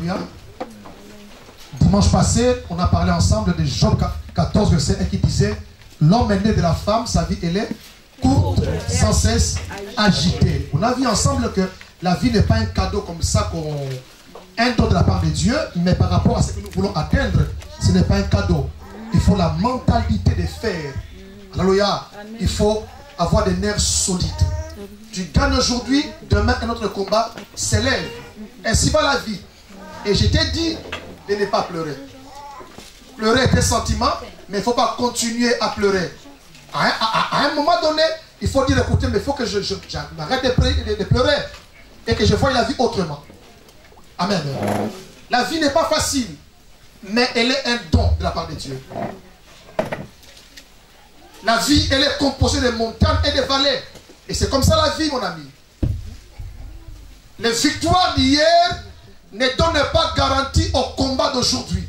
Alléluia. Dimanche passé, on a parlé ensemble de Job 14, verset 1 qui disait l'homme est né de la femme, sa vie elle est courte, sans cesse agitée. On a vu ensemble que la vie n'est pas un cadeau comme ça, un don de la part de Dieu, mais par rapport à ce que nous voulons atteindre, ce n'est pas un cadeau. Il faut la mentalité de faire. Alléluia. Il faut avoir des nerfs solides. Tu gagnes aujourd'hui, demain un autre combat s'élève. Ainsi va la vie. Et je t'ai dit de ne pas pleurer. Pleurer est un sentiment, mais il ne faut pas continuer à pleurer. À un moment donné, il faut dire, écoutez, mais il faut que j'arrête de pleurer et que je voie la vie autrement. Amen. La vie n'est pas facile, mais elle est un don de la part de Dieu. La vie, elle est composée de montagnes et de vallées. Et c'est comme ça la vie, mon ami. Les victoires d'hier ne donnent pas garantie au combat d'aujourd'hui.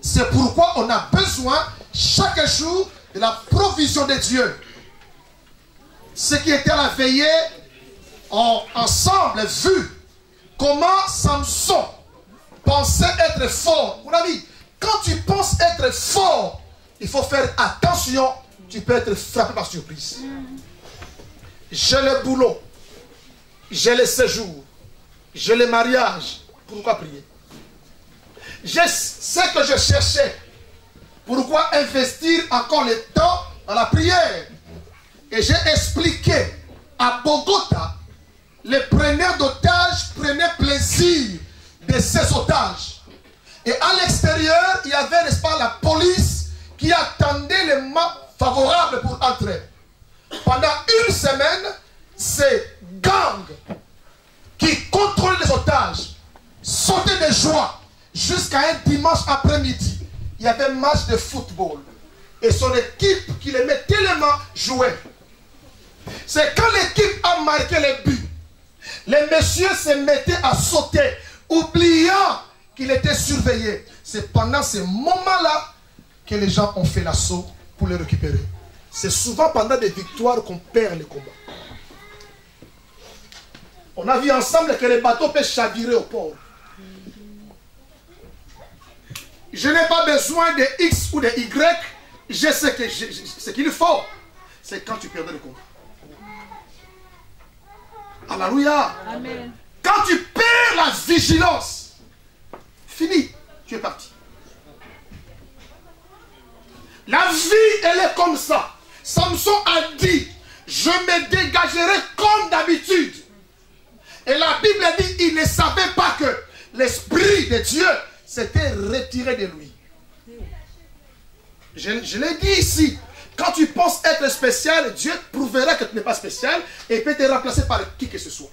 C'est pourquoi on a besoin chaque jour de la provision de Dieu. Ceux qui étaient à la veillée ont ensemble vu comment Samson pensait être fort. Mon ami, quand tu penses être fort, il faut faire attention, tu peux être frappé par surprise. J'ai le boulot, j'ai le séjour, j'ai le mariage. Pourquoi prier? J'ai ce que je cherchais. Pourquoi investir encore le temps dans la prière? Et j'ai expliqué à Bogota, les preneurs d'otages prenaient plaisir de ces otages. Et à l'extérieur, il y avait, n'est-ce pas, la police qui attendait les moments favorables pour entrer. Pendant une semaine, ces gangs qui contrôlent les otages sautaient de joie jusqu'à un dimanche après-midi. Il y avait un match de football. Et son équipe qui l'aimait tellement jouait. C'est quand l'équipe a marqué les buts, les messieurs se mettaient à sauter, oubliant qu'il était surveillé. C'est pendant ces moments-là que les gens ont fait l'assaut pour le récupérer. C'est souvent pendant des victoires qu'on perd les combats. On a vu ensemble que les bateaux peuvent chavirer au port. Je n'ai pas besoin de X ou de Y. Je sais que ce qu'il faut. C'est quand tu perds le combat. Alléluia. Amen. Quand tu perds la vigilance, fini, tu es parti. La vie, elle est comme ça. Samson a dit, je me dégagerai comme d'habitude. Et la Bible dit, il ne savait pas que l'Esprit de Dieu s'était retiré de lui. Je l'ai dit ici. Quand tu penses être spécial, Dieu prouvera que tu n'es pas spécial et peut te remplacer par qui que ce soit.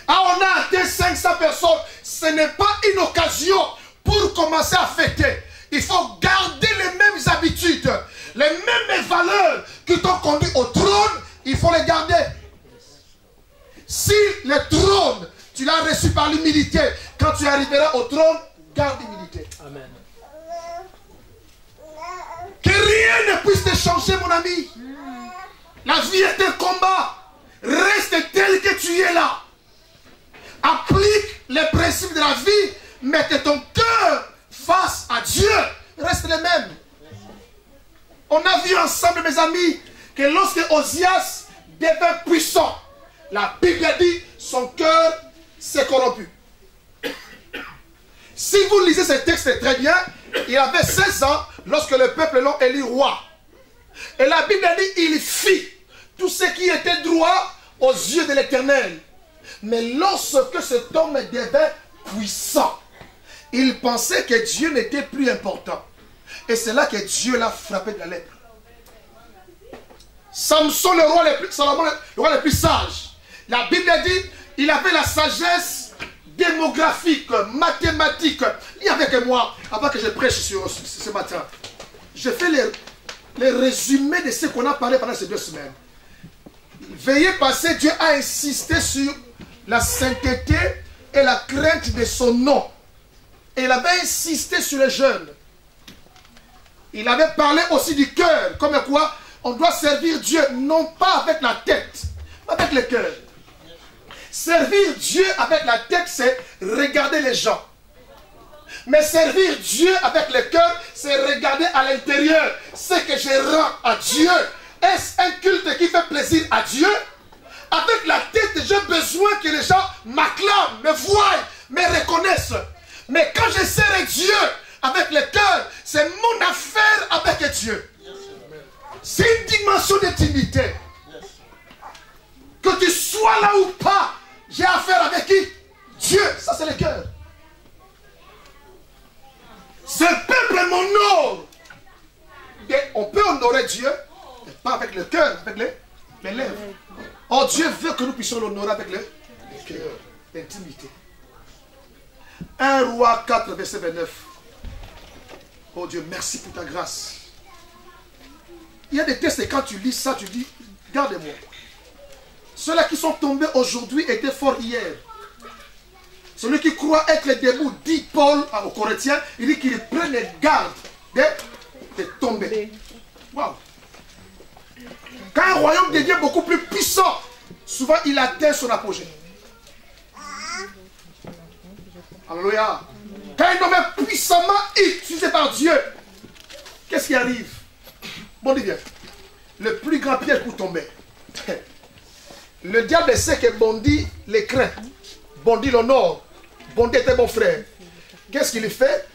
Ah, on a atteint 500 personnes. Ce n'est pas une occasion pour commencer à fêter. Il faut garder les mêmes habitudes, les mêmes valeurs qui t'ont conduit au trône. Il faut les garder. Si le trône, tu l'as reçu par l'humilité, quand tu arriveras au trône, garde l'humilité. Amen. Que rien ne puisse te changer, mon ami. La vie est un combat. Reste tel que tu es là. Applique les principes de la vie. Mette ton cœur face à Dieu. Reste le même. On a vu ensemble, mes amis, que lorsque Osias devint puissant, la Bible dit son cœur s'est corrompu. Si vous lisez ce texte très bien, il avait 16 ans lorsque le peuple l'a élu roi. Et la Bible dit il fit tout ce qui était droit aux yeux de l'Éternel. Mais lorsque cet homme devint puissant, il pensait que Dieu n'était plus important. Et c'est là que Dieu l'a frappé de la lèpre. Samson, Salomon, le roi le plus sage. La Bible dit il avait la sagesse démographique, mathématique. Il y avait que moi, avant que je prêche ce matin, je fais les résumés de ce qu'on a parlé pendant ces 2 semaines. Veuillez passer, Dieu a insisté sur la sainteté et la crainte de son nom. Et il avait insisté sur les jeunes. Il avait parlé aussi du cœur, comme quoi on doit servir Dieu non pas avec la tête, mais avec le cœur. Servir Dieu avec la tête, c'est regarder les gens. Mais servir Dieu avec le cœur, c'est regarder à l'intérieur ce que je rends à Dieu. Est-ce un culte qui fait plaisir à Dieu? Avec la tête, j'ai besoin que les gens m'acclament, me voient, me reconnaissent. Mais quand je sers Dieu avec le cœur, c'est mon affaire avec Dieu. C'est une dimension d'intimité. Que tu sois là ou pas, j'ai affaire avec qui? Dieu. Ça, c'est le cœur. Ce peuple m'honore. On peut honorer Dieu, mais pas avec le cœur, avec les lèvres. Oh, Dieu veut que nous puissions l'honorer avec le cœur, l'intimité. 1 Roi 4, verset 29. Oh Dieu, merci pour ta grâce. Il y a des textes et quand tu lis ça, tu dis, regardez-moi. Ceux-là qui sont tombés aujourd'hui étaient forts hier. Celui qui croit être debout, dit Paul aux Corinthiens, il dit qu'il prenne garde de tomber. Waouh! Quand un royaume devient beaucoup plus puissant, souvent il atteint son apogée. Alléluia. Quand un homme est puissamment utilisé par Dieu, qu'est-ce qui arrive? Bon, dis bien. Le plus grand piège pour tomber. Le diable sait que Bondi les craint. Bondi l'honore. Bondi était bon frère. Qu'est-ce qu'il fait?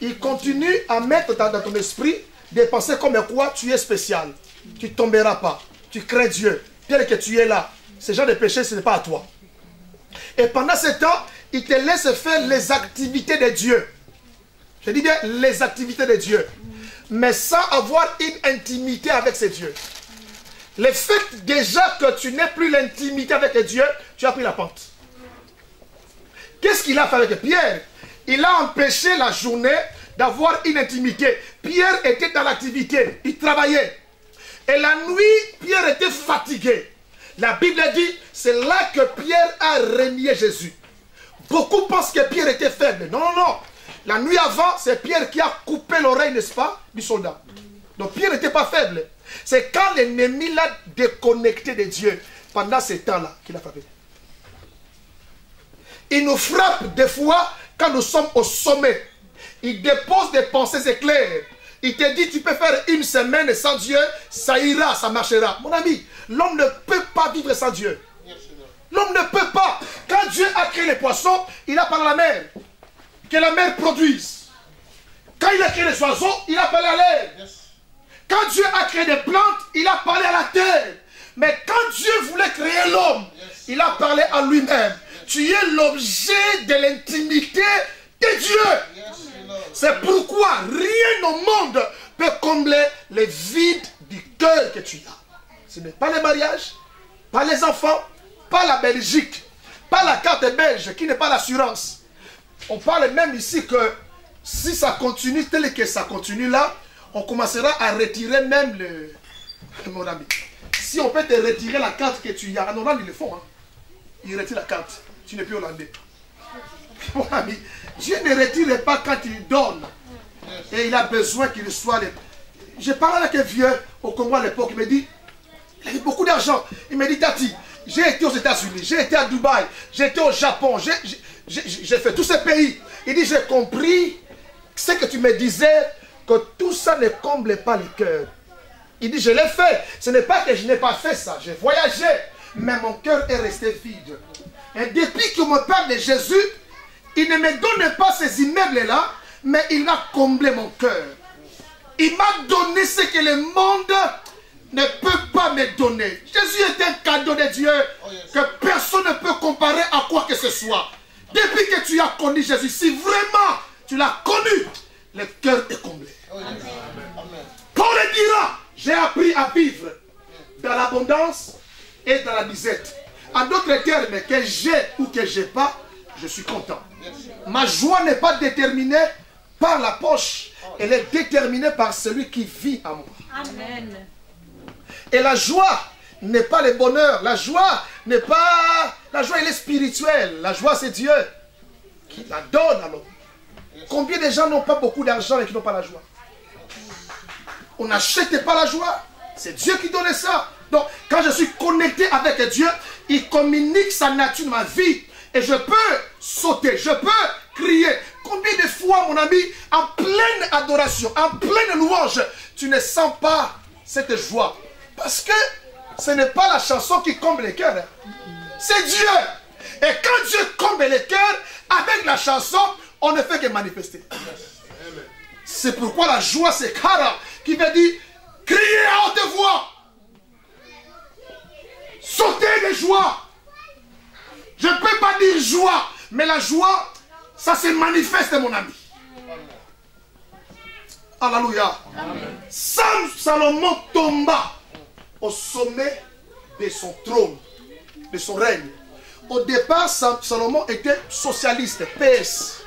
Il continue à mettre dans ton esprit des pensées comme quoi tu es spécial. Tu ne tomberas pas. Tu crains Dieu. Tel que tu es là. Ce genre de péché, ce n'est pas à toi. Et pendant ce temps, il te laisse faire les activités de Dieu. Je dis bien les activités de Dieu. Mais sans avoir une intimité avec ces dieux. Le fait déjà que tu n'aies plus l'intimité avec Dieu, tu as pris la pente. Qu'est-ce qu'il a fait avec Pierre? Il a empêché la journée d'avoir une intimité. Pierre était dans l'activité, il travaillait. Et la nuit, Pierre était fatigué. La Bible dit, c'est là que Pierre a renié Jésus. Beaucoup pensent que Pierre était faible. Non, non, non. La nuit avant, c'est Pierre qui a coupé l'oreille, n'est-ce pas, du soldat. Donc Pierre n'était pas faible. C'est quand l'ennemi l'a déconnecté de Dieu, pendant ce temps-là, qu'il a frappé. Il nous frappe des fois quand nous sommes au sommet. Il dépose des pensées éclairs. Il te dit, tu peux faire une semaine sans Dieu, ça ira, ça marchera. Mon ami, l'homme ne peut pas vivre sans Dieu. L'homme ne peut pas. Quand Dieu a créé les poissons, il a parlé à la mer. Que la mer produise. Quand il a créé les oiseaux, il a parlé à l'air. Quand Dieu a créé des plantes, il a parlé à la terre. Mais quand Dieu voulait créer l'homme, il a parlé à lui-même. Tu es l'objet de l'intimité de Dieu. C'est pourquoi rien au monde peut combler les vides du cœur que tu as. Ce n'est pas les mariages, pas les enfants, pas la Belgique, pas la carte belge qui n'est pas l'assurance. On parle même ici que si ça continue tel que ça continue là, on commencera à retirer même le... Mon ami, si on peut te retirer la carte que tu as, en Hollande ils le font. Hein. Ils retirent la carte. Tu n'es plus hollandais. Mon ami, Dieu ne retire pas quand il donne. Et il a besoin qu'il soit... Je parlais avec un vieux au Congo à l'époque, il me dit, il avait beaucoup d'argent. Il me dit, Tati, j'ai été aux États-Unis, j'ai été à Dubaï, j'ai été au Japon, j'ai fait tous ces pays. Il dit, j'ai compris ce que tu me disais, que tout ça ne comble pas le cœur. Il dit, je l'ai fait. Ce n'est pas que je n'ai pas fait ça. J'ai voyagé, mais mon cœur est resté vide. Et depuis qu'on me parle de Jésus, il ne me donne pas ces immeubles-là, mais il a comblé mon cœur. Il m'a donné ce que le monde ne peut pas me donner. Jésus est un cadeau de Dieu que personne ne peut comparer à quoi que ce soit. Depuis que tu as connu Jésus, si vraiment tu l'as connu, le cœur est comblé. Amen. Paul dira, j'ai appris à vivre dans l'abondance et dans la disette. En d'autres termes, que j'ai ou que je n'ai pas, je suis content. Ma joie n'est pas déterminée par la poche. Elle est déterminée par celui qui vit en moi. Amen. Et la joie n'est pas le bonheur. La joie n'est pas... La joie, elle est spirituelle. La joie, c'est Dieu qui la donne à l'homme. Combien de gens n'ont pas beaucoup d'argent et qui n'ont pas la joie? On n'achète pas la joie. C'est Dieu qui donne ça. Donc, quand je suis connecté avec Dieu, il communique sa nature dans ma vie. Et je peux sauter, je peux crier. Combien de fois, mon ami, en pleine adoration, en pleine louange, tu ne sens pas cette joie? Parce que ce n'est pas la chanson qui comble les cœurs. Hein. C'est Dieu. Et quand Dieu comble les cœurs, avec la chanson, on ne fait que manifester. C'est pourquoi la joie, c'est Kara, qui veut dire crier à haute voix. Sauter de joie. Je ne peux pas dire joie, mais la joie, ça se manifeste, mon ami. Alléluia. Salomon tomba au sommet de son trône, de son règne. Au départ, Salomon était socialiste, PS.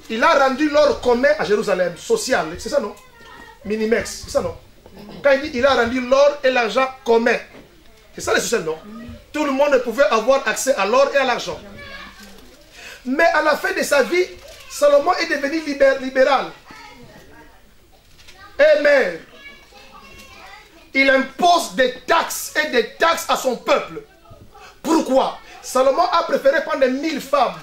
Il a rendu l'or commun à Jérusalem, social, c'est ça non? Minimex, c'est ça non? Quand il dit il a rendu l'or et l'argent commun, c'est ça le social non? Tout le monde pouvait avoir accès à l'or et à l'argent. Mais à la fin de sa vie, Salomon est devenu libéral. Amen. Il impose des taxes et des taxes à son peuple. Pourquoi? Salomon a préféré prendre 1000 femmes.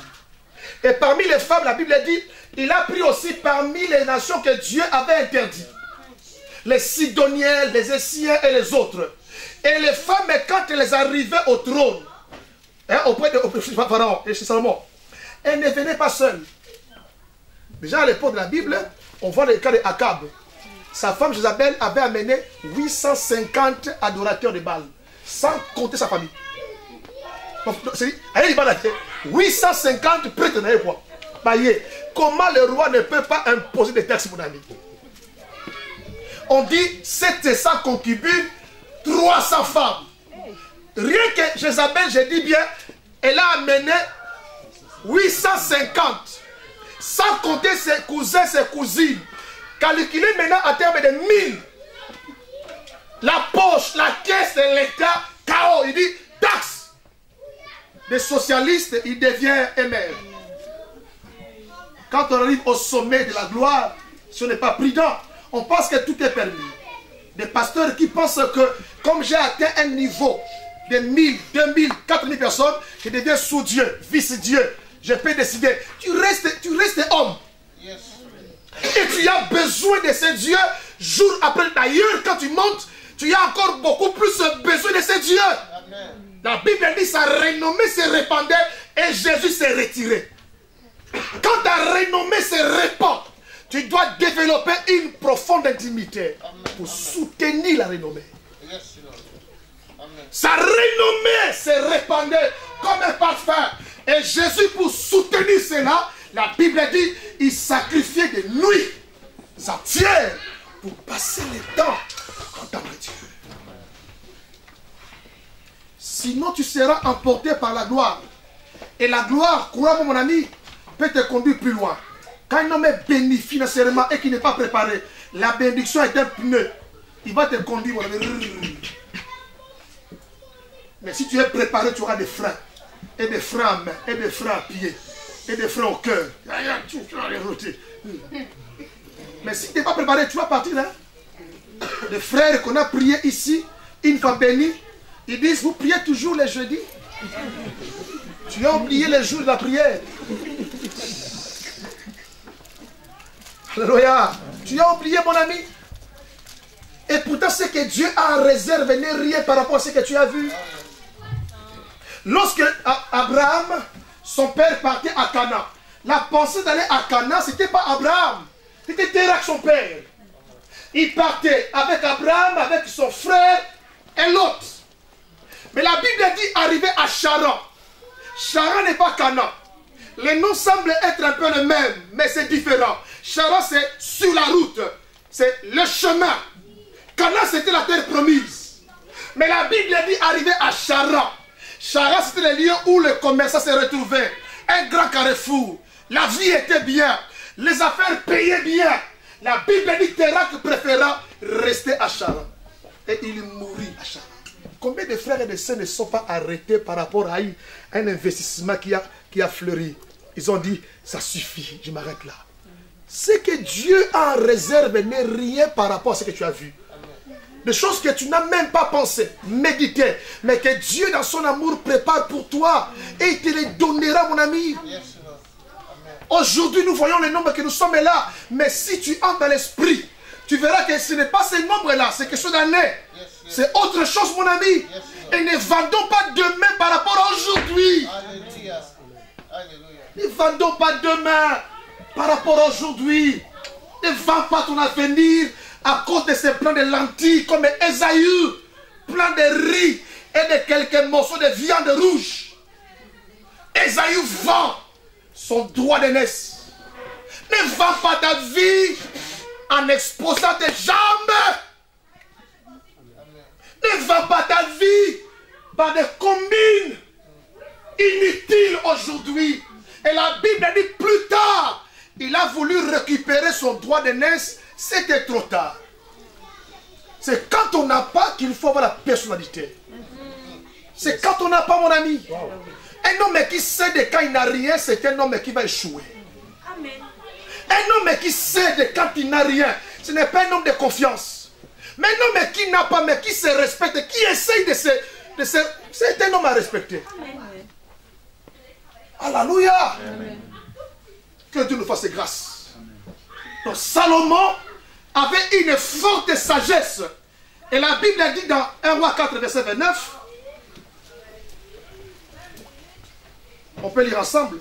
Et parmi les femmes, la Bible dit, il a pris aussi parmi les nations que Dieu avait interdites. Les Sidoniens, les Essiens et les autres. Et les femmes, quand elles arrivaient au trône, hein, auprès de Pharaon et chez Salomon, elles ne venaient pas seules. Déjà à l'époque de la Bible, on voit le cas d'Akab. Sa femme Jézabel avait amené 850 adorateurs de Baal, sans compter sa famille. 850 prêtres n'avaient quoi? Comment le roi ne peut pas imposer des taxes, mon ami? On dit 700 concubines, 300 femmes. Rien que Jézabel, je dis bien, elle a amené 850. Sans compter ses cousins, ses cousines. Calculez maintenant en termes de 1000. La poche, la caisse de l'État, chaos. Il dit taxe. Les socialistes, il devient MR. Quand on arrive au sommet de la gloire, ce n'est pas prudent. On pense que tout est permis. Des pasteurs qui pensent que comme j'ai atteint un niveau de 1000, 2000, 4000 personnes, je deviens sous Dieu, vice-Dieu. Je peux décider. Tu restes homme. Yes. Et tu as besoin de ce Dieu jour après. D'ailleurs, quand tu montes, tu as encore beaucoup plus besoin de ce Dieu. Amen. La Bible dit sa renommée se répandait et Jésus s'est retiré. Quand ta renommée se répand, tu dois développer une profonde intimité pour soutenir la renommée. Sa renommée se répandait comme un parfum. Et Jésus, pour soutenir cela, la Bible dit, il sacrifiait des nuits entières pour passer le temps en tant que Dieu. Sinon, tu seras emporté par la gloire. Et la gloire, crois-moi mon ami, peut te conduire plus loin. Quand un homme est béni financièrement et qu'il n'est pas préparé, la bénédiction est un pneu. Il va te conduire, mon ami. Mais si tu es préparé, tu auras des freins. Et des freins à main, et des freins à pied, et des freins au cœur. Mais si tu n'es pas préparé, tu vas partir. Hein? Les frères qu'on a prié ici, une fois bénis, ils disent, vous priez toujours les jeudis. Tu as oublié les jours de la prière. Alléluia. Tu as oublié, mon ami. Et pourtant, ce que Dieu a en réserve n'est rien par rapport à ce que tu as vu. Lorsque Abraham, son père, partait à Canaan, la pensée d'aller à Canaan, ce n'était pas Abraham, c'était Térak, son père. Il partait avec Abraham, avec son frère et l'autre. Mais la Bible dit arriver à Charan. Charan n'est pas Canaan. Les noms semblent être un peu les mêmes, mais c'est différent. Charan, c'est sur la route, c'est le chemin. Canaan, c'était la terre promise. Mais la Bible dit arriver à Charan. Charan, c'était le lieu où le commerçant se retrouvait. Un grand carrefour. La vie était bien. Les affaires payaient bien. La Bible dit Térak préféra rester à Charan. Et il mourut à Charan. Combien de frères et de sœurs ne sont pas arrêtés par rapport à un investissement qui a fleuri? Ils ont dit, ça suffit, je m'arrête là. Ce que Dieu a en réserve n'est rien par rapport à ce que tu as vu. Des choses que tu n'as même pas pensé, médité, mais que Dieu dans son amour prépare pour toi et il te les donnera, mon ami. Aujourd'hui, nous voyons les nombres que nous sommes là, mais si tu entres dans l'esprit, tu verras que ce n'est pas ces nombres-là, c'est quelque chose d'année. C'est autre chose, mon ami. Et ne vendons pas demain par rapport à aujourd'hui. Ne vendons pas demain par rapport à aujourd'hui. Ne vends pas ton avenir à cause de ces plans de lentilles comme Esaü, plein de riz et de quelques morceaux de viande rouge. Esaü vend son droit d'aînesse. Ne vends pas ta vie en exposant tes jambes. Ne vends pas ta vie par des combines inutiles aujourd'hui. Et la Bible dit plus tard, il a voulu récupérer son droit d'aînesse, c'était trop tard. C'est quand on n'a pas qu'il faut avoir la personnalité. C'est quand on n'a pas, mon ami. Un homme qui sait de quand il n'a rien, c'est un homme qui va échouer. Un homme qui sait de quand il n'a rien, ce n'est pas un homme de confiance. Mais un homme qui n'a pas, mais qui se respecte, qui essaye de se... c'est un homme à respecter. Alléluia. Que Dieu nous fasse grâce. Donc Salomon avait une forte sagesse. Et la Bible dit dans 1 Roi 4, verset 29, on peut lire ensemble.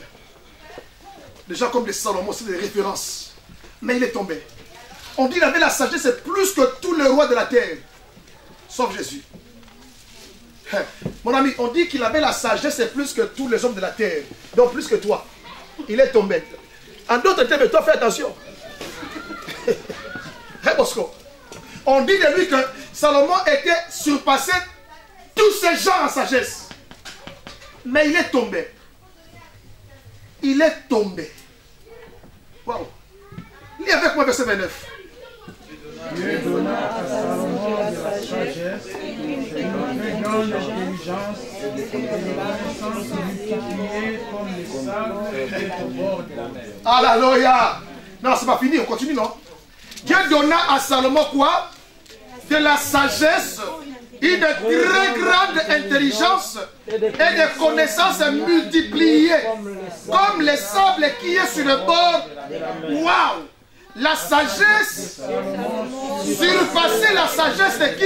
Déjà comme les Salomon, c'est des références. Mais il est tombé. On dit qu'il avait la sagesse plus que tous les rois de la terre. Sauf Jésus. Mon ami, on dit qu'il avait la sagesse plus que tous les hommes de la terre. Donc plus que toi. Il est tombé. En d'autres termes, toi fais attention. Hey, Bosco. On dit de lui que Salomon était surpassé tous ces gens en sagesse. Mais il est tombé. Il est tombé. Wow. Lis avec moi verset 29. Dieu donna à Salomon de la sagesse, de la grande intelligence et de la connaissance multipliée comme les sables qui est au bord de la mer. Alléluia. Non, c'est pas fini, on continue, non? Dieu donna à Salomon quoi? De la sagesse, une très grande intelligence et des connaissances multipliées comme les sables qui est sur le bord. Waouh! La sagesse surpassait la sagesse de qui?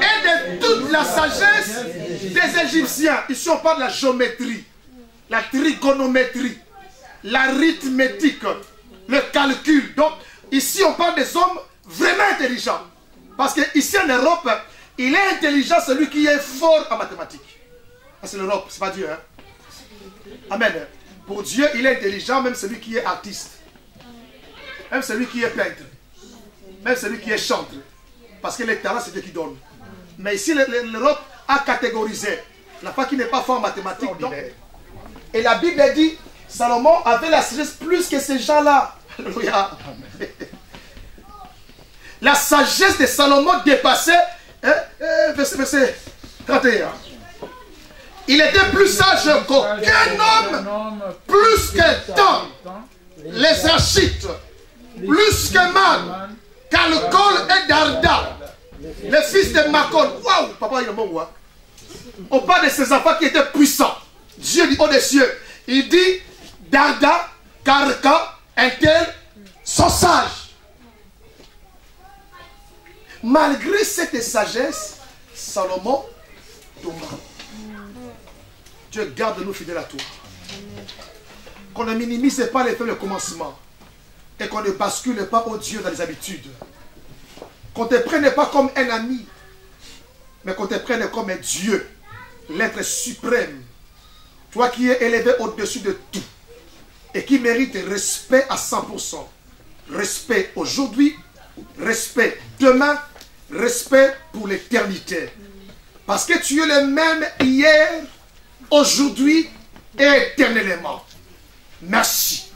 Et de toute la sagesse des Égyptiens. Ici on parle de la géométrie, la trigonométrie, l'arithmétique, le calcul. Donc ici on parle des hommes vraiment intelligents. Parce que ici en Europe, il est intelligent celui qui est fort en mathématiques. C'est l'Europe, c'est pas Dieu. Hein? Amen. Pour Dieu, il est intelligent, même celui qui est artiste. Même celui qui est peintre. Même celui qui est chanteur. Parce que les talents, c'est Dieu qui donne. Mais ici, l'Europe a catégorisé la femme qui n'est pas fort en mathématiques. Donc, et la Bible dit, Salomon avait la sagesse plus que ces gens-là. Alléluia. La sagesse de Salomon dépassait, verset 31. Il était plus sage qu'aucun homme, plus que tant, les Archites, plus que Man, Calcol et Darda, les fils de Macon. Waouh, papa, il est bon, quoi. On parle de ces enfants qui étaient puissants. Dieu dit au des cieux. Il dit Darda, Karka, Intel sont sages. Malgré cette sagesse, Salomon tomba. Dieu garde-nous fidèles à toi. Qu'on ne minimise pas les faits, le commencement. Et qu'on ne bascule pas au Dieu dans les habitudes. Qu'on ne te prenne pas comme un ami, mais qu'on te prenne comme un Dieu, l'être suprême. Toi qui es élevé au-dessus de tout et qui mérite respect à 100%. Respect aujourd'hui, respect demain, respect pour l'éternité. Parce que tu es le même hier, aujourd'hui et éternellement. Merci.